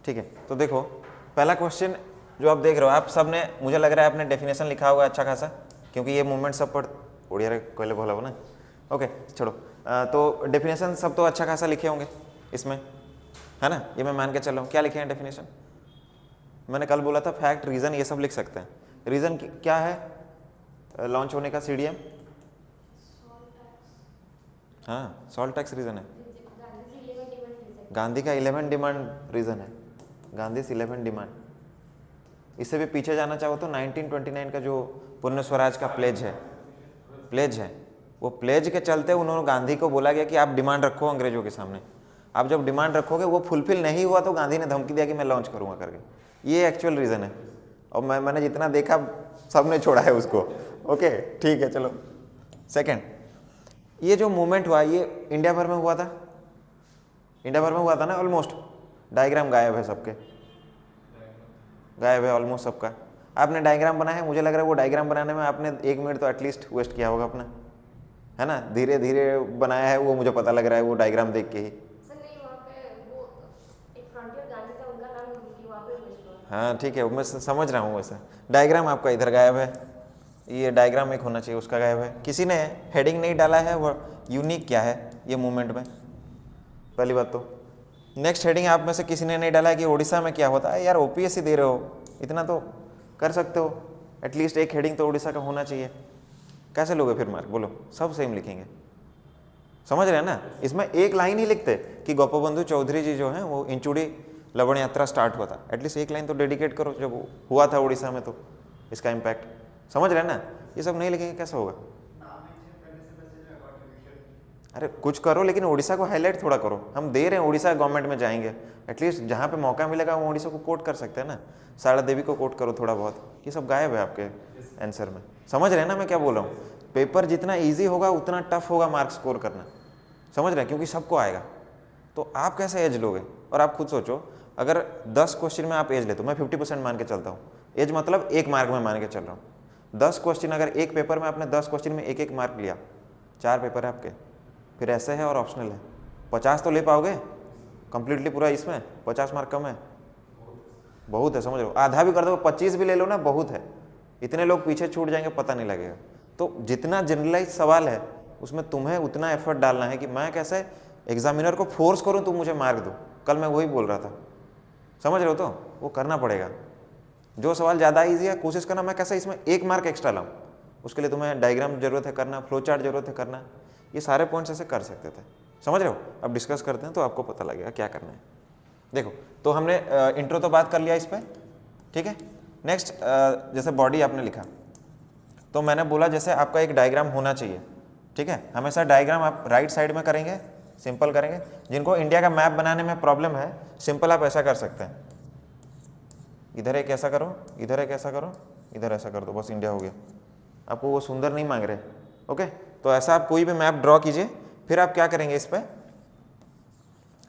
ठीक है, तो देखो पहला क्वेश्चन जो आप देख रहे हो, आप सब ने, मुझे लग रहा है आपने डेफिनेशन लिखा होगा अच्छा खासा, क्योंकि ये मूवमेंट सब पर ओडिया रे कहले बोला हो ना। ओके छोड़ो, तो डेफिनेशन सब तो अच्छा खासा लिखे होंगे इसमें, है ना, ये मैं मान के चल रहा हूँ। क्या लिखे हैं डेफिनेशन? मैंने कल बोला था फैक्ट, रीज़न, ये सब लिख सकते हैं। रीज़न क्या है लॉन्च होने का CDM? हाँ, सॉल्ट टैक्स रीज़न है। गांधी का 11 डिमांड रीज़न है, गांधी 11 डिमांड। इससे भी पीछे जाना चाहो तो 1929 का जो पूर्ण स्वराज का प्लेज है, वो प्लेज के चलते उन्होंने गांधी को बोला गया कि आप डिमांड रखो अंग्रेजों के सामने, आप जब डिमांड रखोगे वो फुलफिल नहीं हुआ तो गांधी ने धमकी दिया कि मैं लॉन्च करूँगा करके। ये एक्चुअल रीज़न है, और मैंने जितना देखा सब ने छोड़ा है उसको। ओके ठीक है, चलो सेकेंड, ये जो मूवमेंट हुआ ये इंडिया भर में हुआ था, इंडिया भर में हुआ था ना ऑलमोस्ट। डायग्राम गायब है सबके, गायब है ऑलमोस्ट सबका। आपने डायग्राम बनाया है, मुझे लग रहा है वो डायग्राम बनाने में आपने 1 मिनट तो एटलीस्ट वेस्ट किया होगा अपना, है ना, धीरे धीरे बनाया है वो, मुझे पता लग रहा है वो डायग्राम देख के ही। हाँ ठीक है, मैं समझ रहा हूँ। वैसे डायग्राम आपका इधर गायब है, ये डायग्राम एक होना चाहिए, उसका गायब है। किसी ने हेडिंग नहीं डाला है, वो यूनिक क्या है ये मूवमेंट में, पहली बात तो। नेक्स्ट हेडिंग आप में से किसी ने नहीं डाला है कि उड़ीसा में क्या होता है। यार OPSC दे रहे हो, इतना तो कर सकते हो, एटलीस्ट एक हेडिंग तो उड़ीसा का होना चाहिए। कैसे लोगे फिर मार्क, बोलो? सब सेम लिखेंगे, समझ रहे हैं ना। इसमें एक लाइन ही लिखते कि गोपबंधु चौधरी जी जो हैं वो इंचुड़ी लवण यात्रा स्टार्ट हुआ था, एटलीस्ट एक लाइन तो डेडिकेट करो जब हुआ था उड़ीसा में तो इसका इम्पैक्ट, समझ रहे हैं ना। ये सब नहीं लिखेंगे कैसे होगा? अरे कुछ करो, लेकिन उड़ीसा को हाईलाइट थोड़ा करो। हम दे रहे हैं, उड़ीसा गवर्नमेंट में जाएंगे, एटलीस्ट जहाँ पे मौका मिलेगा वो उड़ीसा को कोट कर सकते हैं ना। सारदा देवी को कोट करो थोड़ा बहुत, ये सब गायब है आपके आंसर में। समझ रहे हैं ना मैं क्या बोल रहा हूँ? पेपर जितना ईजी होगा उतना टफ होगा मार्क्स स्कोर करना, समझ रहे हैं, क्योंकि सबको आएगा। तो आप कैसे एज लोगे? और आप खुद सोचो, अगर 10 क्वेश्चन में आप एज ले, तो मैं 50% मान के चलता हूँ, एज मतलब 1 मार्क में मान के चल रहा हूँ। 10 क्वेश्चन, अगर एक पेपर में आपने 10 क्वेश्चन में 1-1 मार्क लिया, 4 पेपर है आपके, फिर ऐसे है और ऑप्शनल है, 50 तो ले पाओगे कंप्लीटली पूरा? इसमें 50 मार्क कम है, बहुत है, समझ लो। आधा भी कर दो, 25 भी ले लो ना, बहुत है। इतने लोग पीछे छूट जाएंगे, पता नहीं लगेगा। तो जितना जनरलाइज सवाल है उसमें तुम्हें उतना एफर्ट डालना है कि मैं कैसे एग्जामिनर को फोर्स करूं तुम मुझे मार्क दो। कल मैं वही बोल रहा था, समझ रहे हो? तो वो करना पड़ेगा। जो सवाल ज़्यादा ईजी है कोशिश करना मैं कैसे इसमें 1 मार्क एक्स्ट्रा लाऊं, उसके लिए तुम्हें डायग्राम जरूरत है करना, फ्लो चार्ट जरूरत है करना, ये सारे पॉइंट्स ऐसे कर सकते थे, समझ रहे हो? अब डिस्कस करते हैं तो आपको पता लगेगा क्या करना है। देखो, तो हमने इंट्रो तो बात कर लिया इस पर, ठीक है। नेक्स्ट, जैसे बॉडी आपने लिखा, तो मैंने बोला जैसे आपका एक डायग्राम होना चाहिए, ठीक है। हमेशा डायग्राम आप राइट साइड में करेंगे, सिंपल करेंगे। जिनको इंडिया का मैप बनाने में प्रॉब्लम है, सिंपल आप ऐसा कर सकते हैं, इधर एक ऐसा करो, इधर एक ऐसा करो, इधर ऐसा कर दो, बस इंडिया हो गया। आपको वो सुंदर नहीं मांग रहे, ओके। तो ऐसा आप कोई भी मैप ड्रॉ कीजिए। फिर आप क्या करेंगे इस पर?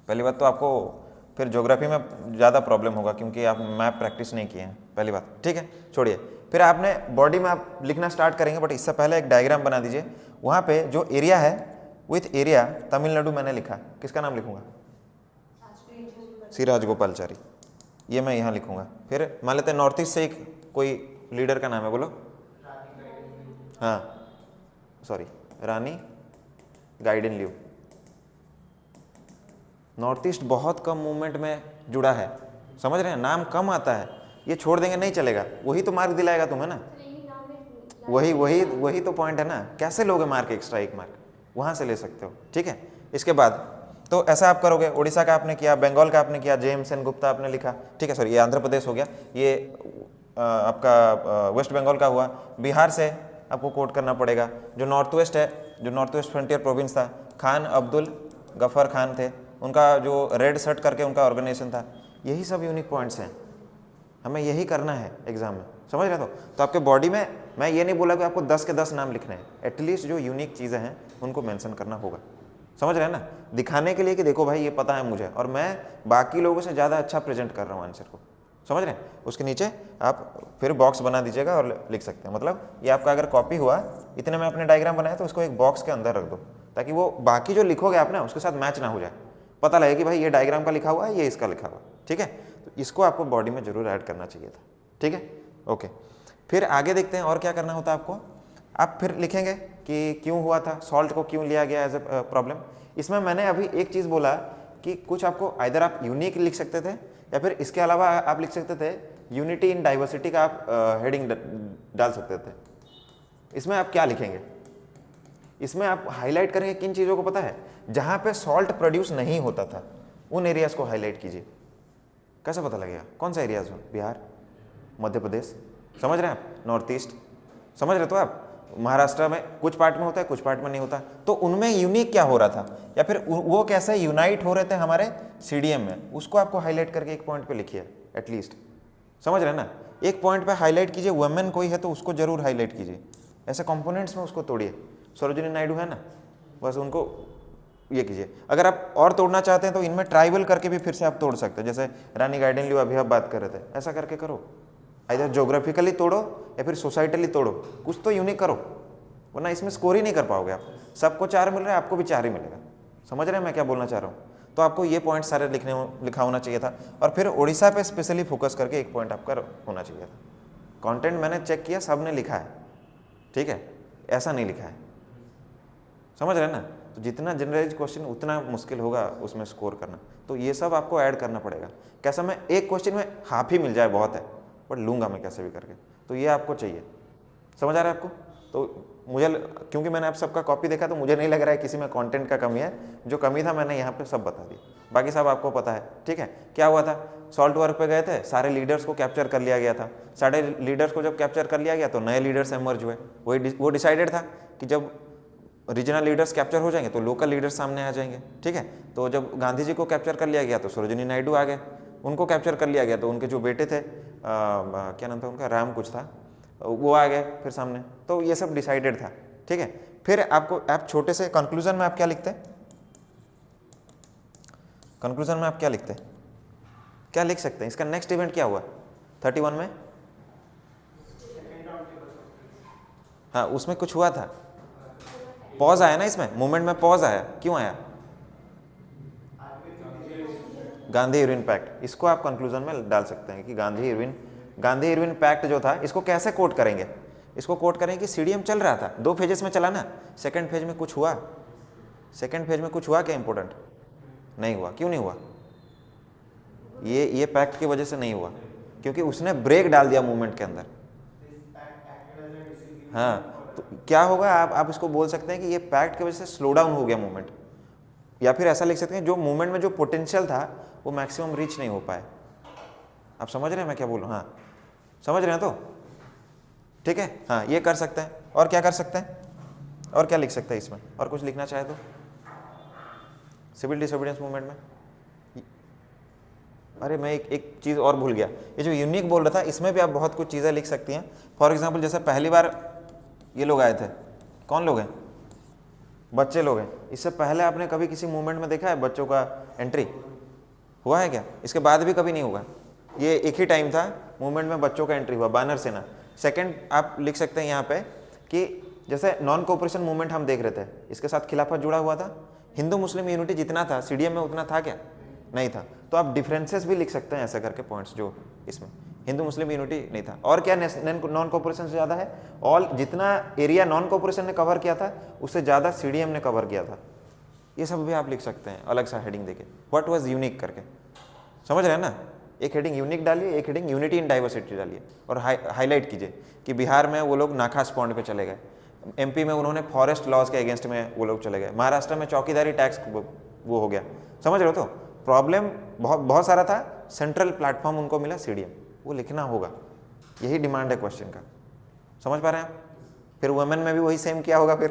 पहली बात तो आपको फिर ज्योग्राफी में ज़्यादा प्रॉब्लम होगा, क्योंकि आप मैप प्रैक्टिस नहीं किए हैं, पहली बात, ठीक है, छोड़िए। फिर आपने बॉडी में आप लिखना स्टार्ट करेंगे, बट इससे पहले एक डायग्राम बना दीजिए। वहाँ पे जो एरिया है, विथ एरिया तमिलनाडु मैंने लिखा, किसका नाम लिखूंगा? सी राजगोपालचारी, ये मैं यहाँ लिखूंगा। फिर मान लेते हैं नॉर्थ ईस्ट से एक कोई लीडर का नाम है, बोलो। हाँ सॉरी, रानी गाइडेनल्यू। नॉर्थ ईस्ट बहुत कम मूवमेंट में जुड़ा है, समझ रहे हैं, नाम कम आता है, ये छोड़ देंगे नहीं चलेगा, वही तो मार्क दिलाएगा तुम्हें ना। वही तो पॉइंट है ना, कैसे लोगे मार्क एक्स्ट्रा 1 मार्क, वहाँ से ले सकते हो, ठीक है। इसके बाद तो ऐसा आप करोगे, उड़ीसा का आपने किया, बंगाल का आपने किया, जेम्स एन गुप्ता आपने लिखा, ठीक है। सॉरी, ये आंध्र प्रदेश हो गया, ये आपका वेस्ट बंगाल का हुआ। बिहार से आपको कोट करना पड़ेगा, जो नॉर्थ वेस्ट है, जो नॉर्थ वेस्ट फ्रंटियर प्रोविंस था, खान अब्दुल गफर खान थे, उनका जो रेड शर्ट करके उनका ऑर्गेनाइजेशन था। यही सब यूनिक पॉइंट्स हैं, हमें यही करना है एग्जाम में, समझ रहे हो? तो आपके बॉडी में मैं ये नहीं बोला कि आपको 10 के 10 नाम लिखने हैं, एटलीस्ट जो यूनिक चीज़ें हैं उनको मेंशन करना होगा, समझ रहे हैं ना, दिखाने के लिए कि देखो भाई ये पता है मुझे, और मैं बाकी लोगों से ज़्यादा अच्छा प्रेजेंट कर रहा हूँ आंसर को, समझ रहे हैं। उसके नीचे आप फिर बॉक्स बना दीजिएगा और लिख सकते हैं, मतलब ये आपका अगर कॉपी हुआ, इतने में आपने डायग्राम बनाया तो उसको एक बॉक्स के अंदर रख दो, ताकि वो बाकी जो लिखोगे आप ना उसके साथ मैच ना हो जाए, पता लगे कि भाई ये डायग्राम का लिखा हुआ है, ये इसका लिखा हुआ है, ठीक है। तो इसको आपको बॉडी में जरूर ऐड करना चाहिए था, ठीक है। ओके, फिर आगे देखते हैं और क्या करना होता है आपको। आप फिर लिखेंगे कि क्यों हुआ था, सॉल्ट को क्यों लिया गया एज ए प्रॉब्लम। इसमें मैंने अभी एक चीज़ बोला कि कुछ आपको आइदर आप यूनिक लिख सकते थे या फिर इसके अलावा आप लिख सकते थे यूनिटी इन डाइवर्सिटी का आप हेडिंग डाल सकते थे। इसमें आप क्या लिखेंगे, इसमें आप हाईलाइट करेंगे किन चीज़ों को पता है, जहाँ पे सॉल्ट प्रोड्यूस नहीं होता था उन एरियाज को हाईलाइट कीजिए। कैसे पता लगेगा कौन सा एरियाज हो, बिहार, मध्य प्रदेश, समझ रहे हैं आप, नॉर्थ ईस्ट, समझ रहे तो आप, महाराष्ट्र में कुछ पार्ट में होता है कुछ पार्ट में नहीं होता, तो उनमें यूनिक क्या हो रहा था या फिर वो कैसे यूनाइट हो रहे थे हमारे सीडीएम में, उसको आपको हाईलाइट करके एक पॉइंट पे लिखिए एटलीस्ट, समझ रहे हैं ना। एक पॉइंट पे हाईलाइट कीजिए, वुमेन कोई है तो उसको जरूर हाईलाइट कीजिए, ऐसे कंपोनेंट्स में उसको तोड़िए। सरोजिनी नायडू है ना, बस उनको ये कीजिए। अगर आप और तोड़ना चाहते हैं तो इनमें ट्राइबल करके भी फिर से आप तोड़ सकते हैं, जैसे रानी गाइडेनलियो अभी आप बात कर रहे थे, ऐसा करके करो। इधर ज्योग्राफिकली तोड़ो या फिर सोसाइटली तोड़ो, कुछ तो यूनिक करो, वरना इसमें स्कोर ही नहीं कर पाओगे आप। सबको 4 मिल रहा है, आपको भी 4 ही मिलेगा। समझ रहे हैं मैं क्या बोलना चाह रहा हूँ। तो आपको ये पॉइंट सारे लिखा होना चाहिए था, और फिर उड़ीसा पे स्पेशली फोकस करके एक पॉइंट आपका होना चाहिए था। कंटेंट मैंने चेक किया, सब ने लिखा है, ठीक है, ऐसा नहीं लिखा है, समझ रहे हैं ना। तो जितना जनरलाइज क्वेश्चन उतना मुश्किल होगा उसमें स्कोर करना, तो ये सब आपको ऐड करना पड़ेगा। कैसा, मैं एक क्वेश्चन में हाफ ही मिल जाए बहुत है, बट लूँगा मैं कैसे भी करके, तो ये आपको चाहिए। समझ आ रहा है आपको। तो मुझे, क्योंकि मैंने आप सबका कॉपी देखा तो मुझे नहीं लग रहा है किसी में कंटेंट का कमी है, जो कमी था मैंने यहाँ पे सब बता दी, बाकी सब आपको पता है, ठीक है। क्या हुआ था, सॉल्ट वर्क पे गए थे, सारे लीडर्स को कैप्चर कर लिया गया था। सारे लीडर्स को जब कैप्चर कर लिया गया तो नए लीडर्स एमर्ज हुए। वो डिसाइडेड था कि जब रीजनल लीडर्स कैप्चर हो जाएंगे तो लोकल लीडर्स सामने आ जाएंगे, ठीक है। तो जब गांधी जी को कैप्चर कर लिया गया तो सरोजिनी नायडू आ गए, उनको कैप्चर कर लिया गया तो उनके जो बेटे थे, क्या नाम था उनका, राम कुछ था, वो आ गए फिर सामने। तो ये सब डिसाइडेड था, ठीक है। फिर आपको, आप छोटे से कंक्लूजन में आप क्या लिखते हैं, कंक्लूजन में आप क्या लिखते हैं, क्या लिख सकते हैं, इसका नेक्स्ट इवेंट क्या हुआ 31 में। हाँ, उसमें कुछ हुआ था, पॉज आया ना, इसमें मूवमेंट में पॉज आया, क्यों आया, गांधी इरविन पैक्ट। इसको आप कंक्लूजन में डाल सकते हैं कि गांधी इरविन पैक्ट जो था, इसको कैसे कोट करेंगे, इसको कोट करेंगे कि सीडीएम चल रहा था, 2 फेजेस में चला ना, सेकंड फेज में कुछ हुआ, सेकंड फेज में कुछ हुआ क्या इंपॉर्टेंट, नहीं हुआ। क्यों नहीं हुआ, ये पैक्ट की वजह से नहीं हुआ, क्योंकि उसने ब्रेक डाल दिया मूवमेंट के अंदर। हाँ, तो क्या होगा, आप इसको बोल सकते हैं कि ये पैक्ट की वजह से स्लो डाउन हो गया मूवमेंट, या फिर ऐसा लिख सकते हैं जो मूवमेंट में जो पोटेंशियल था वो मैक्सिमम रीच नहीं हो पाए। आप समझ रहे हैं मैं क्या बोल रहा हूँ, हाँ समझ रहे हैं तो ठीक है। हाँ, ये कर सकते हैं, और क्या कर सकते हैं, और क्या लिख सकते हैं इसमें, और कुछ लिखना चाहे तो सिविल डिसोबीडियंस मूवमेंट में। अरे मैं एक चीज़ और भूल गया, ये जो यूनिक बोल रहा था, इसमें भी आप बहुत कुछ चीज़ें लिख सकती हैं। फॉर एग्जाम्पल, जैसे पहली बार ये लोग आए थे, कौन लोग हैं, बच्चे लोग हैं। इससे पहले आपने कभी किसी मूवमेंट में देखा है बच्चों का एंट्री हुआ है क्या, इसके बाद भी कभी नहीं होगा। ये एक ही टाइम था मूवमेंट में बच्चों का एंट्री हुआ, बानर सेना। सेकंड आप लिख सकते हैं यहाँ पे कि जैसे नॉन कोऑपरेशन मूवमेंट हम देख रहे थे, इसके साथ खिलाफत जुड़ा हुआ था। हिंदू मुस्लिम यूनिटी जितना था सीडीएम में उतना था क्या, नहीं था। तो आप डिफरेंसेस भी लिख सकते हैं ऐसा करके पॉइंट्स, जो इसमें हिंदू मुस्लिम यूनिटी नहीं था। और क्या नॉन कोऑपरेशन से ज़्यादा है, ऑल जितना एरिया नॉन कोऑपरेशन ने कवर किया था उससे ज़्यादा सीडीएम ने कवर किया था। ये सब भी आप लिख सकते हैं अलग सा हेडिंग देके, व्हाट वाज यूनिक करके, समझ रहे हैं ना। एक हेडिंग यूनिक डालिए, एक हेडिंग यूनिटी इन डाइवर्सिटी डालिए, और हाईलाइट कीजिए कि बिहार में वो लोग नाखास पॉइंट पे चले गए, एमपी में उन्होंने फॉरेस्ट लॉज के अगेंस्ट में वो लोग चले गए, महाराष्ट्र में चौकीदारी टैक्स वो हो गया। समझ रहे हो, तो प्रॉब्लम बहुत सारा था, सेंट्रल प्लेटफॉर्म उनको मिला सीडीएम, वो लिखना होगा, यही डिमांड है क्वेश्चन का। समझ पा रहे हैं आप। फिर वुमेन में भी वही सेम किया होगा, फिर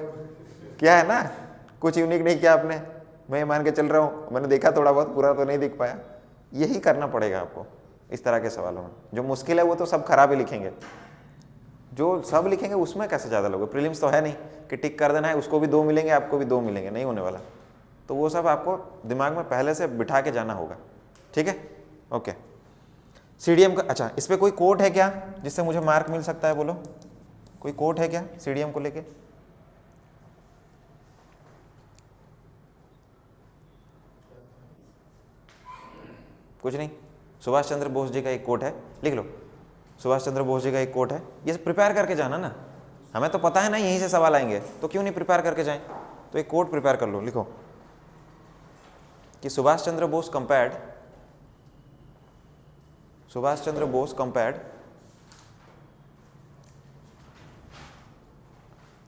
क्या है ना, कुछ यूनिक नहीं किया आपने, मैं मान के चल रहा हूँ, मैंने देखा थोड़ा बहुत, पूरा तो नहीं दिख पाया। यही करना पड़ेगा आपको इस तरह के सवालों में। जो मुश्किल है वो तो सब खराब ही लिखेंगे, जो सब लिखेंगे उसमें कैसे ज़्यादा लोगे। प्रीलिम्स तो है नहीं कि टिक कर देना है, उसको भी 2 मिलेंगे, आपको भी 2 मिलेंगे, नहीं होने वाला। तो वो सब आपको दिमाग में पहले से बिठा के जाना होगा, ठीक है। ओके, सीडीएम का, अच्छा इस पर कोई कोट है क्या जिससे मुझे मार्क मिल सकता है, बोलो कोई कोट है क्या सीडीएम को लेके। कुछ नहीं, सुभाष चंद्र बोस जी का एक कोट है, लिख लो, सुभाष चंद्र बोस जी का एक कोट है, ये प्रिपेयर करके जाना ना, हमें तो पता है ना यहीं से सवाल आएंगे, तो क्यों नहीं प्रिपेयर करके जाएं। तो एक कोट प्रिपेयर कर लो, लिखो कि Subhash Chandra Bose compared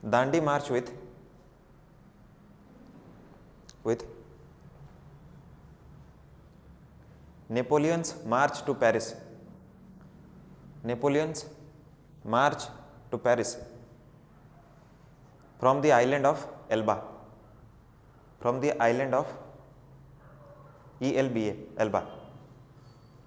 Dandi march with Napoleon's march to Paris. Napoleon's march to Paris from the island of Elba. From the island of ELBA, Elba.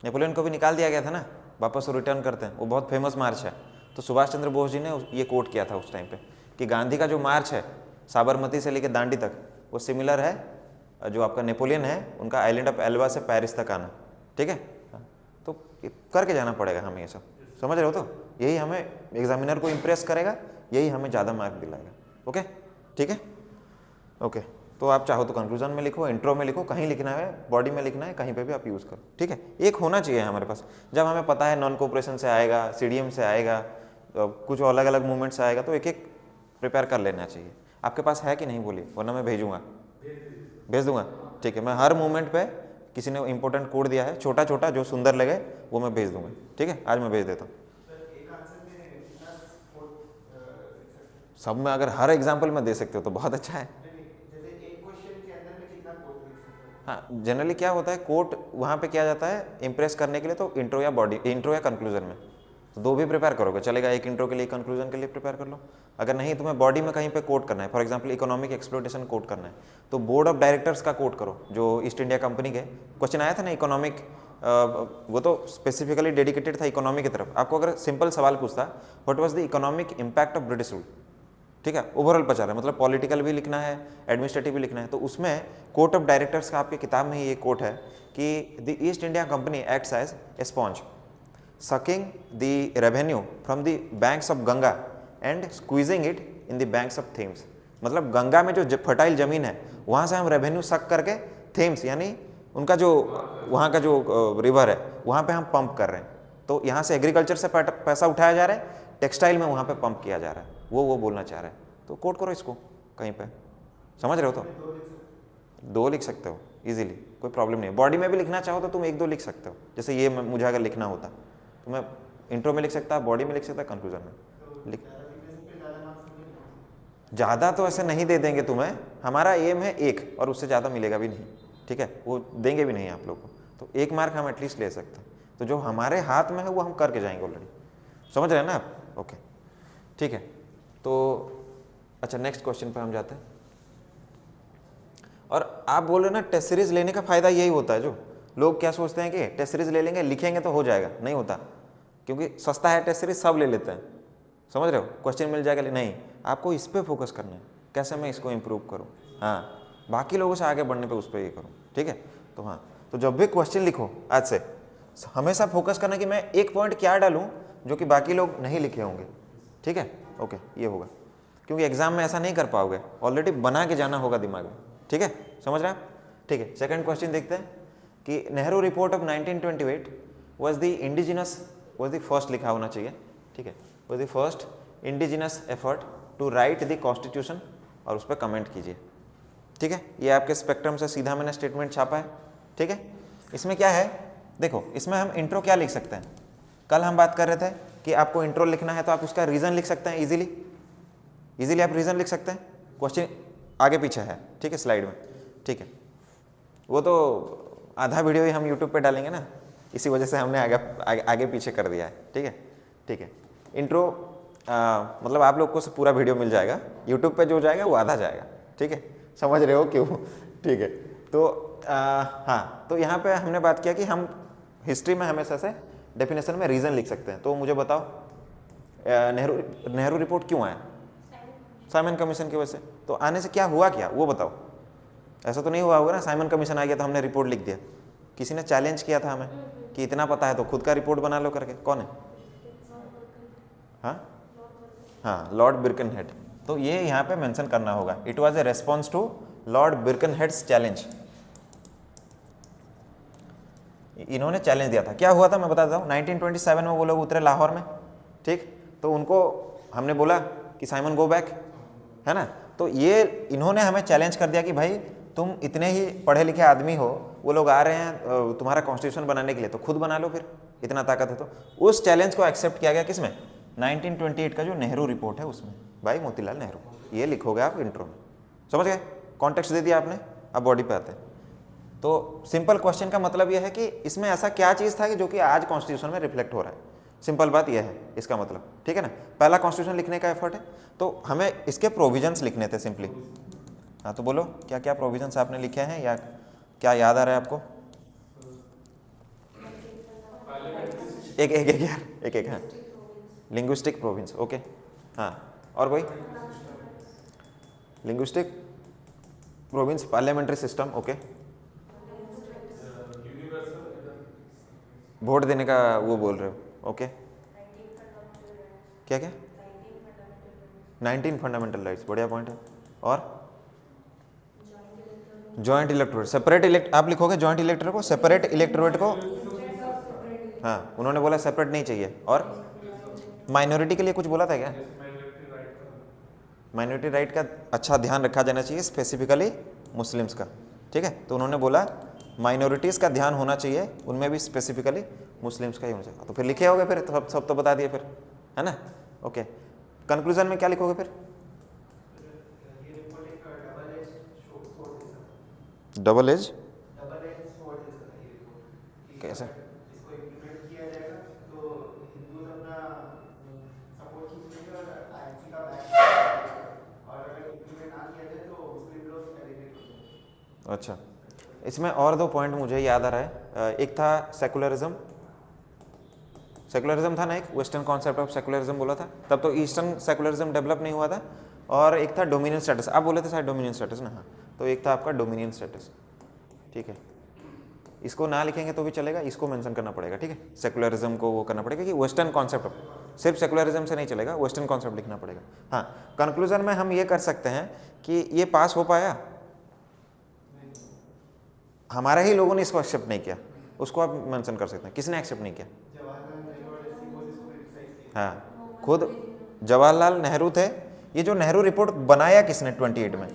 Napoleon को भी निकाल दिया गया था ना, वापस वो रिटर्न करते हैं, वो बहुत फेमस मार्च है। तो सुभाष चंद्र बोस जी ने ये कोट किया था उस टाइम पे कि गांधी का जो मार्च है साबरमती से लेकर दांडी तक, वो सिमिलर है जो आपका नेपोलियन है उनका आइलैंड ऑफ एल्बा से पेरिस तक आना, ठीक है। तो करके जाना पड़ेगा हमें, ये सब समझ रहे हो, तो यही हमें एग्जामिनर को इम्प्रेस करेगा, यही हमें ज़्यादा मार्क दिलाएगा। ओके, ठीक है, ओके। तो आप चाहो तो कंक्लूजन में लिखो, इंट्रो में लिखो, कहीं लिखना है, बॉडी में लिखना है, कहीं पे भी आप यूज़ करो, ठीक है। एक होना चाहिए हमारे पास, जब हमें पता है नॉन कोऑपरेशन से आएगा, CDM से आएगा, कुछ अलग अलग मूवमेंट से आएगा, तो एक एक प्रिपेयर कर लेना चाहिए। आपके पास है कि नहीं बोलिए, वरना मैं भेज दूंगा, ठीक है। मैं हर मूवमेंट पे किसी ने इंपॉर्टेंट कोड दिया है, छोटा छोटा जो सुंदर लगे वो मैं भेज दूंगा, ठीक है। आज मैं भेज देता हूँ। सब में अगर हर एग्जाम्पल में दे सकते हो तो बहुत अच्छा है। हाँ, जनरली क्या होता है, कोट वहाँ पे किया जाता है इम्प्रेस करने के लिए, तो इंट्रो या कंक्लूजन में, तो दो भी प्रिपेयर करोगे चलेगा, एक इंट्रो के लिए, कंक्लूजन के लिए प्रिपेयर कर लो। अगर नहीं तुम्हें बॉडी में कहीं पे कोट करना है, for example economic exploitation quote करना है, तो बोर्ड ऑफ डायरेक्टर्स का कोट करो, जो ईस्ट इंडिया कंपनी के क्वेश्चन आया था ना इकोनॉमिक, वो तो स्पेसिफिकली डेडिकेटेड था इकोनॉमी की तरफ। आपको अगर सिंपल सवाल पूछता what was the economic impact of British rule, ठीक है, ओवरऑल पचा रहा है, मतलब पॉलिटिकल भी लिखना है, एडमिनिस्ट्रेटिव भी लिखना है, तो उसमें कोर्ट ऑफ डायरेक्टर्स का आपकी किताब में ही ये कोट है कि the East India Company acts as a sponge sucking the revenue from the banks of Ganga and squeezing it in the banks of Thames। मतलब गंगा में जो फर्टाइल जमीन है वहाँ से हम रेवेन्यू सक करके थेम्स यानी उनका जो वहाँ का जो रिवर है वहाँ पे हम पंप कर रहे हैं, तो यहाँ से एग्रीकल्चर से पैसा उठाया जा रहा है, टेक्सटाइल में वहाँ पे पंप किया जा रहा है, वो बोलना चाह रहा है, तो कोट करो इसको कहीं पे, समझ रहे हो। तो दो लिख सकते हो इजीली, कोई प्रॉब्लम नहीं है। बॉडी में भी लिखना चाहो तो तुम एक दो लिख सकते हो, जैसे ये मुझे अगर लिखना होता तो मैं इंट्रो में लिख सकता, बॉडी में लिख सकता, कंक्लूजन में लिख। ज़्यादा तो ऐसे नहीं दे देंगे तुम्हें, हमारा एम है एक, और उससे ज़्यादा मिलेगा भी नहीं, ठीक है, वो देंगे भी नहीं आप लोग को, तो 1 मार्क हम एटलीस्ट ले सकते हैं। तो जो हमारे हाथ में है वो हम करके जाएंगे ऑलरेडी, समझ रहे हैं ना आप, ओके, ठीक है। तो अच्छा, नेक्स्ट क्वेश्चन पर हम जाते हैं। और आप बोल रहे ना टेस्ट सीरीज लेने का फ़ायदा यही होता है, जो लोग क्या सोचते हैं कि टेस्ट सीरीज ले लेंगे, लिखेंगे तो हो जाएगा, नहीं होता, क्योंकि सस्ता है टेस्ट सीरीज, सब ले लेते हैं, समझ रहे हो, क्वेश्चन मिल जाएगा, नहीं, आपको इस पर फोकस करना है, कैसे मैं इसको इम्प्रूव करूँ, हाँ, बाकी लोगों से आगे बढ़ने पे उस पर ये करूँ, ठीक है। तो हाँ, तो जब भी क्वेश्चन लिखो आज से हमेशा फोकस करना कि मैं एक पॉइंट क्या डालूँ जो कि बाकी लोग नहीं लिखे होंगे, ठीक है, ओके, ये होगा, क्योंकि एग्जाम में ऐसा नहीं कर पाओगे, ऑलरेडी बना के जाना होगा दिमाग में, ठीक है, समझ रहे हैं, ठीक है। सेकंड क्वेश्चन देखते हैं कि Nehru report of 1928 was the first, लिखा होना चाहिए, ठीक है, was the first indigenous effort to write the constitution, और उस पर कमेंट कीजिए, ठीक है। ये आपके स्पेक्ट्रम से सीधा मैंने स्टेटमेंट छापा है, ठीक है। इसमें क्या है, देखो, इसमें हम इंट्रो क्या लिख सकते हैं, कल हम बात कर रहे थे कि आपको इंट्रो लिखना है तो आप उसका रीज़न लिख सकते हैं, इजीली आप रीज़न लिख सकते हैं, क्वेश्चन आगे पीछे है, ठीक है, स्लाइड में, ठीक है। वो तो आधा वीडियो ही हम यूट्यूब पे डालेंगे ना, इसी वजह से हमने आगे पीछे कर दिया है, ठीक है, ठीक है। इंट्रो मतलब आप लोग को से पूरा वीडियो मिल जाएगा, यूट्यूब पे जो जाएगा वो आधा जाएगा, ठीक है, समझ रहे हो क्यों, ठीक है। तो हाँ, तो यहाँ पे हमने बात किया कि हम हिस्ट्री में हमेशा से डेफिनेशन में रीज़न लिख सकते हैं। तो मुझे बताओ नेहरू रिपोर्ट क्यों आया, साइमन कमीशन की वजह से, तो आने से क्या हुआ, क्या वो बताओ। ऐसा तो नहीं हुआ होगा ना, साइमन कमीशन आ गया तो हमने रिपोर्ट लिख दिया, किसी ने चैलेंज किया था हमें कि इतना पता है तो खुद का रिपोर्ट बना लो करके, कौन है, हाँ, लॉर्ड बिरकनहेड। तो ये यहाँ पे मेंशन करना होगा, it was a response to Lord Birkenhead's challenge. इन्होंने चैलेंज दिया था। क्या हुआ था मैं बता देता हूँ। 1927 में वो लोग उतरे लाहौर में, ठीक। तो उनको हमने बोला कि साइमन गो बैक, है ना। तो ये इन्होंने हमें चैलेंज कर दिया कि भाई तुम इतने ही पढ़े लिखे आदमी हो, वो लोग आ रहे हैं तुम्हारा कॉन्स्टिट्यूशन बनाने के लिए, तो खुद बना लो फिर, इतना ताकत है तो। उस चैलेंज को एक्सेप्ट किया गया किसमें, 1928 का जो नेहरू रिपोर्ट है उसमें, भाई मोतीलाल नेहरू। ये लिखोगे आप इंट्रो में, समझ गए, कॉन्टेक्स्ट दे दिया आपने। अब बॉडी पे आते हैं। तो सिंपल क्वेश्चन का मतलब यह है कि इसमें ऐसा क्या चीज़ था कि जो कि आज कॉन्स्टिट्यूशन में रिफ्लेक्ट हो रहा है। सिंपल बात यह है इसका मतलब, ठीक है ना। पहला कॉन्स्टिट्यूशन लिखने का एफर्ट है, तो हमें इसके प्रोविजंस लिखने थे सिंपली। हाँ तो बोलो क्या क्या प्रोविजंस आपने लिखे हैं या क्या याद आ रहा है आपको। एक एक एक यार, एक एक। हाँ, लिंग्विस्टिक प्रोविंस, ओके। हाँ, और कोई, linguistic province, parliamentary system, okay. Vote देने का वो बोल रहे हो, ओके। क्या क्या, 19 फंडामेंटल राइट्स, बढ़िया पॉइंट है। और जॉइंट इलेक्टोरेट, सेपरेट इलेक्ट, आप लिखोगे जॉइंट इलेक्टोरेट को, सेपरेट इलेक्टोरेट को। हाँ, उन्होंने बोला सेपरेट नहीं चाहिए। और माइनॉरिटी के लिए कुछ बोला था क्या, माइनॉरिटी राइट का अच्छा ध्यान रखा जाना चाहिए, स्पेसिफिकली मुस्लिम्स का, ठीक है। तो उन्होंने बोला माइनॉरिटीज़ का ध्यान होना चाहिए, उनमें भी स्पेसिफिकली मुस्लिम्स का ही होना चाहिए। तो फिर लिखे होगे फिर, तो सब तो बता दिए फिर, है ना, ओके। कंक्लूजन में क्या लिखोगे फिर, डबल एज, कैसे, इसको इम्प्लीमेंट किया जाएगा तो हिंदूज अपना सपोर्ट खींच लेंगे और आईएनसी का बैक, और अगर इम्प्लीमेंट ना किया जाए तो मुस्लिम लोग एलिमिनेट हो जाएंगे। अच्छा, इसमें और दो पॉइंट मुझे याद आ रहा है। एक था सेकुलरिज्म, सेकुलरिज्म था ना, एक वेस्टर्न कॉन्सेप्ट ऑफ सेकुलरिज्म बोला था, तब तो ईस्टर्न सेकुलरिज्म डेवलप नहीं हुआ था। और एक था डोमिनियन स्टेटस, आप बोले थे शायद डोमिनियन स्टेटस ना। हाँ, तो एक था आपका डोमिनियन स्टेटस, ठीक है। इसको ना लिखेंगे तो भी चलेगा, इसको मेंशन करना पड़ेगा, ठीक है। सेकुलरिज्म को वो करना पड़ेगा कि वेस्टर्न कॉन्सेप्ट, सिर्फ सेकुलरिज्म से नहीं चलेगा, वेस्टर्न कॉन्सेप्ट लिखना पड़ेगा। हाँ, कंक्लूजन में हम ये कर सकते हैं कि ये पास हो पाया, हमारे ही लोगों ने इसको एक्सेप्ट नहीं किया, उसको आप मेंशन कर सकते हैं, किसने एक्सेप्ट नहीं किया। हाँ, खुद जवाहरलाल नेहरू थे। ये जो नेहरू रिपोर्ट बनाया किसने 28 में,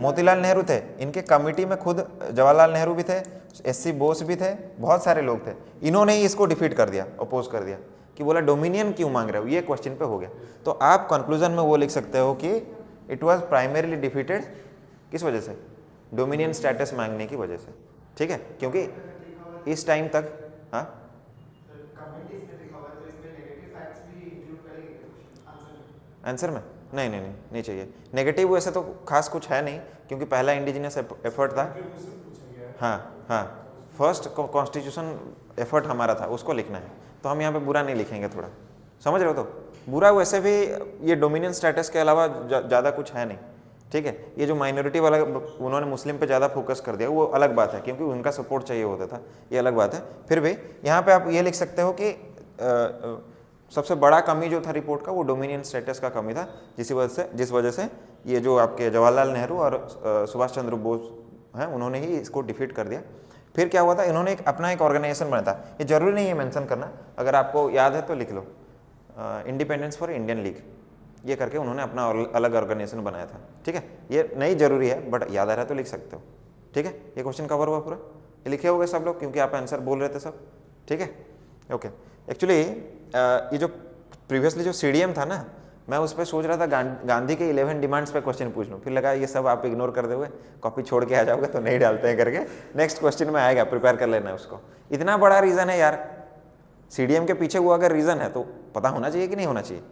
मोतीलाल नेहरू थे। इनके कमेटी में खुद जवाहरलाल नेहरू भी थे, एससी बोस भी थे, बहुत सारे लोग थे। इन्होंने ही इसको डिफीट कर दिया, अपोज कर दिया कि बोला डोमिनियन क्यों मांग रहे हो, ये क्वेश्चन पे हो गया। तो आप कंक्लूजन में वो लिख सकते हो कि इट वाज प्राइमरीली डिफीटेड, किस वजह से, डोमिनियन स्टेटस मांगने की वजह से, ठीक है। क्योंकि इस टाइम तक, हाँ, आंसर में नहीं नहीं नहीं नहीं चाहिए। नेगेटिव वैसे तो खास कुछ है नहीं, क्योंकि पहला इंडिजिनियस एफर्ट था। हाँ हाँ, फर्स्ट कॉन्स्टिट्यूशन एफर्ट हमारा था, उसको लिखना है। तो हम यहाँ पे बुरा नहीं लिखेंगे, थोड़ा समझ रहे हो। तो बुरा वैसे भी ये डोमिनियन स्टेटस के अलावा ज़्यादा कुछ है नहीं, ठीक है। ये जो माइनॉरिटी वाला उन्होंने मुस्लिम पे ज़्यादा फोकस कर दिया, वो अलग बात है, क्योंकि उनका सपोर्ट चाहिए होता था, ये अलग बात है। फिर भी यहाँ पे आप ये लिख सकते हो कि सबसे बड़ा कमी जो था रिपोर्ट का, वो डोमिनियन स्टेटस का कमी था, जिस वजह से ये जो आपके जवाहरलाल नेहरू और सुभाष चंद्र बोस हैं, उन्होंने ही इसको डिफीट कर दिया। फिर क्या हुआ था, इन्होंने अपना एक ऑर्गेनाइजेशन बनाया था। ये जरूरी नहीं है मेंशन करना, अगर आपको याद है तो लिख लो, इंडिपेंडेंस फॉर इंडियन लीग, ये करके उन्होंने अपना अलग ऑर्गेनाइजेशन बनाया था, ठीक है। ये नहीं जरूरी है, बट याद आ रहा है तो लिख सकते हो, ठीक है। ये क्वेश्चन कवर हुआ पूरा, ये लिखे होंगे सब लोग, क्योंकि आप आंसर बोल रहे थे सब, ठीक है, ओके। एक्चुअली ये जो प्रीवियसली जो CDM था ना, मैं उस पर सोच रहा था गांधी के 11 डिमांड्स पे क्वेश्चन पूछ लूँ, फिर लगा ये सब आप इग्नोर कर दोगे, कॉपी छोड़ के आ जाओगे, तो नहीं डालते हैं करके। नेक्स्ट क्वेश्चन में आएगा, प्रिपेयर कर लेना है उसको। इतना बड़ा रीज़न है यार, CDM के पीछे वो अगर रीज़न है तो पता होना चाहिए कि नहीं होना चाहिए,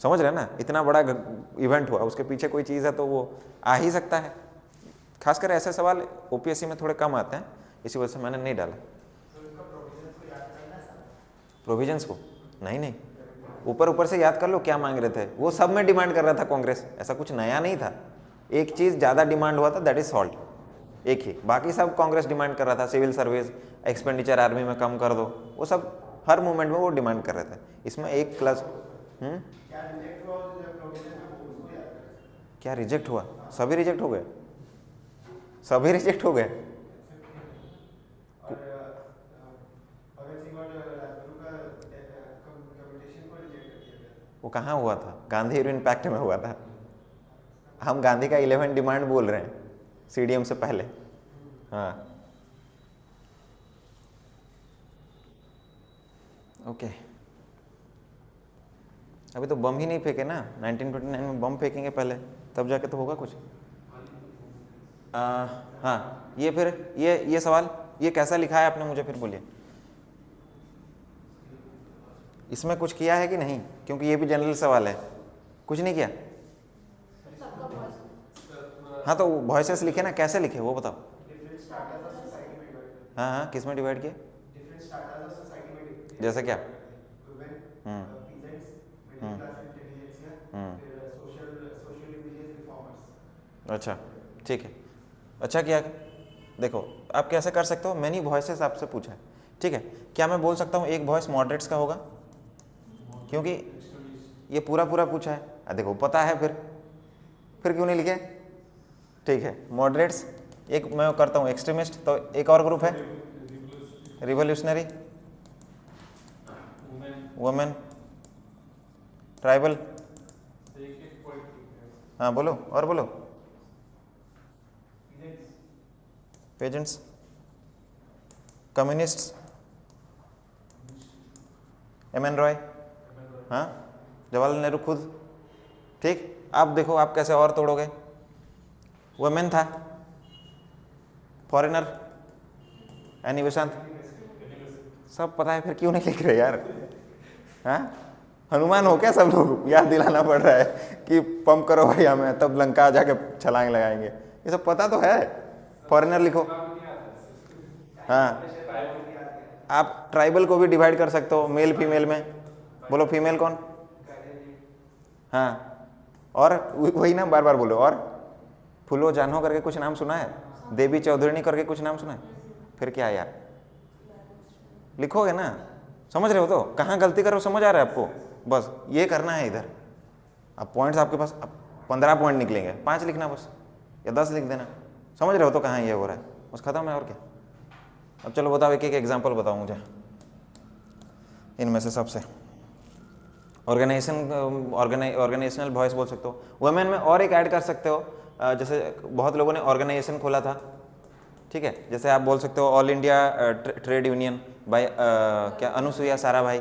समझ रहे हैं ना। इतना बड़ा इवेंट हुआ, उसके पीछे कोई चीज़ है तो वो आ ही सकता है। खासकर ऐसे सवाल OPSC में थोड़े कम आते हैं, इसी वजह से मैंने नहीं डाला। प्रोविजंस को नहीं नहीं, ऊपर ऊपर से याद कर लो क्या मांग रहे थे। वो सब में डिमांड कर रहा था कांग्रेस, ऐसा कुछ नया नहीं था। एक चीज़ ज़्यादा डिमांड हुआ था, दैट इज सॉल्ट, एक ही। बाकी सब कांग्रेस डिमांड कर रहा था, सिविल सर्विस, एक्सपेंडिचर आर्मी में कम कर दो, वो सब हर मूवमेंट में वो डिमांड कर रहे थे। इसमें एक क्लास क्या रिजेक्ट हुआ, सभी रिजेक्ट हो गए, सभी रिजेक्ट हो गए। वो कहाँ हुआ था? गांधी यूरियन पैक्ट में हुआ था। हम गांधी का 11 डिमांड बोल रहे हैं CDM से पहले। हाँ ओके। अभी तो बम ही नहीं फेंके ना, 1929 में बम फेंकेंगे पहले, तब जाके तो होगा कुछ। हाँ ये फिर ये सवाल ये कैसा लिखा है आपने, मुझे फिर बोलिए। इसमें कुछ किया है कि नहीं, क्योंकि ये भी जनरल सवाल है। कुछ नहीं किया? हाँ तो वॉइसेस लिखे ना, कैसे लिखे वो बताओ। हाँ हाँ किस में डिवाइड किए? जैसे क्या? अच्छा ठीक है, अच्छा किया। देखो आप कैसे कर सकते हो, मैंने वॉइसेस आपसे पूछा है, ठीक है। क्या मैं बोल सकता हूँ एक वॉइस मॉडरेट्स का होगा, क्योंकि ये पूरा पूछा है। देखो पता है, फिर क्यों नहीं लिखे? ठीक है मॉडरेट्स, एक मैं करता हूँ एक्सट्रीमिस्ट, तो एक और ग्रुप है रिवोल्यूशनरी, वुमेन, ट्राइबल। हाँ बोलो और बोलो। पेजेंट्स, कम्युनिस्ट्स, MN रॉय, हाँ जवाहरलाल नेहरू खुद। ठीक, आप देखो आप कैसे और तोड़ोगे। वुमेन था, फॉरेनर, एनी बेसेंट, सब पता है, फिर क्यों नहीं लिख रहे यार? हाँ हनुमान हो क्या सब लोग? याद दिलाना पड़ रहा है कि पंप करो भाई हमें, तब लंका जाके छलांग लगाएंगे। ये सब पता तो है। फॉरेनर लिखो। हाँ आप ट्राइबल को भी डिवाइड कर सकते हो मेल फीमेल में। बोलो फीमेल कौन? हाँ और वही ना बार बार बोलो। और फूलो जानहो करके कुछ नाम सुना है? देवी चौधरी करके कुछ नाम सुना है? फिर क्या यार, लिखोगे ना, समझ रहे हो? तो कहाँ गलती करो समझ आ रहा है आपको? बस ये करना है इधर। अब पॉइंट्स आपके पास, अब 15 पॉइंट निकलेंगे, 5 लिखना बस या 10 लिख देना। समझ रहे हो तो कहाँ ये हो रहा है, बस खत्म है और क्या। अब चलो बताओ, एक एक एग्जाम्पल बताओ मुझे इनमें से सबसे। ऑर्गेनाइजेशनल वॉइस बोल सकते हो। वुमेन में और एक ऐड कर सकते हो, जैसे बहुत लोगों ने ऑर्गेनाइजेशन खोला था, ठीक है। जैसे आप बोल सकते हो All India Trade Union by क्या अनुसुईया साराभाई,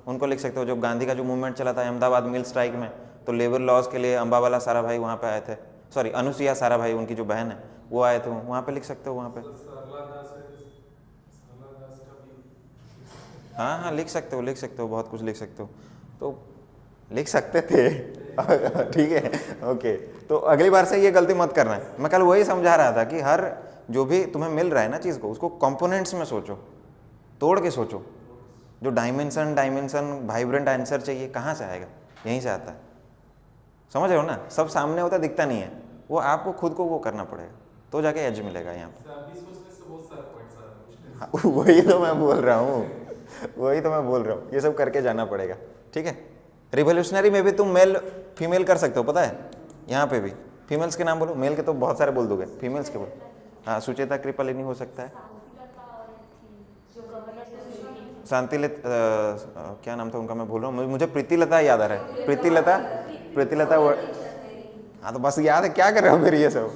उनको लिख सकते हो। जब गांधी का जो मूवमेंट चला था अहमदाबाद मिल स्ट्राइक में, तो लेबर लॉज के लिए अम्बावाला साराभाई वहाँ पे आए थे। सॉरी अनुसुईया साराभाई, उनकी जो बहन है वो आए थे, वहाँ पे लिख सकते हो। वहाँ पे हाँ हाँ लिख सकते हो, बहुत कुछ लिख सकते हो, तो लिख सकते थे। ठीक है ओके। तो अगली बार से ये गलती मत करना है। मैं कल वही समझा रहा था कि हर जो भी तुम्हें मिल रहा है ना चीज़ को, उसको कंपोनेंट्स में सोचो, तोड़ के सोचो। जो डायमेंशन वाइब्रेंट आंसर चाहिए कहाँ से आएगा? यहीं से आता है। समझ रहे हो ना? सब सामने होता दिखता नहीं है, वो आपको खुद को वो करना पड़ेगा, तो जाके एज मिलेगा यहाँ पे। हाँ, वही तो मैं बोल रहा हूँ, ये सब करके जाना पड़ेगा, ठीक है। रिवोल्यूशनरी में भी तुम मेल फीमेल कर सकते हो, पता है? यहाँ पे भी फीमेल्स के नाम बोलो, मेल के तो बहुत सारे बोल दोगे, फीमेल्स के बोलो। हाँ सुचेता कृपालिनी हो सकता है, शांतिलता क्या नाम था उनका, मैं भूल रहा हूँ। मुझे प्रीतिलता याद आ रहा है, प्रीतिलता हाँ तो बस याद है, क्या कर रहे हो फिर ये सब?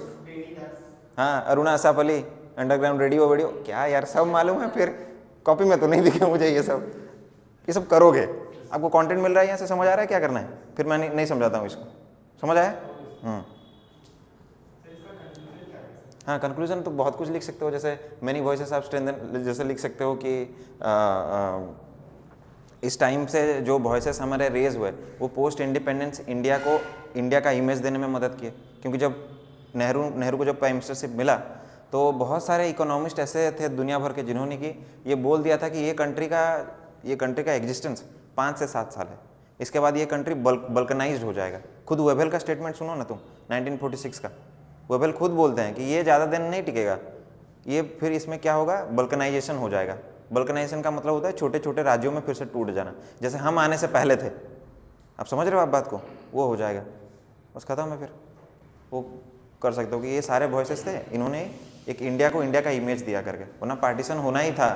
हाँ अरुणा आसापली, अंडरग्राउंड रेडियो क्या यार, सब मालूम है, फिर कॉपी में तो नहीं दिखे मुझे ये सब करोगे। आपको कंटेंट मिल रहा है यहाँ से, समझ आ रहा है क्या करना है? फिर मैं नहीं समझाता हूँ इसको, समझ आया? हाँ कंक्लूजन तो बहुत कुछ लिख सकते हो, जैसे मेनी वॉइसेस ऑफ स्ट्रेंथन, जैसे लिख सकते हो कि इस टाइम से जो वॉइसेस हमारे रेज हुए वो पोस्ट इंडिपेंडेंस इंडिया का इमेज देने में मदद किए। क्योंकि जब नेहरू को जब प्राइम मिनिस्टरशिप मिला, तो बहुत सारे इकोनॉमिस्ट ऐसे थे दुनिया भर के जिन्होंने कि ये बोल दिया था कि ये कंट्री का एग्जिस्टेंस 5 से 7 साल है, इसके बाद ये कंट्री बल्कनाइज्ड हो जाएगा। खुद वेबल का स्टेटमेंट सुनो ना तुम, 1946 का। वेबल खुद बोलते हैं कि ये ज़्यादा दिन नहीं टिकेगा, ये फिर इसमें क्या होगा, बल्कनाइजेशन हो जाएगा। बल्कनाइजेशन का मतलब होता है छोटे छोटे राज्यों में फिर से टूट जाना, जैसे हम आने से पहले थे। आप समझ रहे हो आप बात को? वो हो जाएगा, बस खत्म है। फिर वो कर सकते हो कि ये सारे वॉइसेस थे, इन्होंने एक इंडिया को इंडिया का इमेज दिया करके, वरना पार्टीशन होना ही था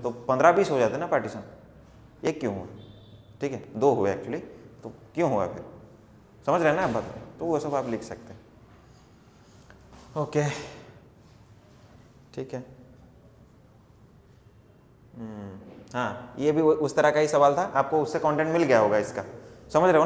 तो 15-20 हो जाते ना पार्टीशन, एक क्यों हुआ? ठीक है 2 हुए एक्चुअली, तो क्यों हुआ फिर, समझ रहे हैं ना आप बात, तो वो सब आप लिख सकते हैं। ओके ठीक है। हाँ, ये भी उस तरह का ही सवाल था, आपको उससे कंटेंट मिल गया होगा इसका, समझ रहे हो ना।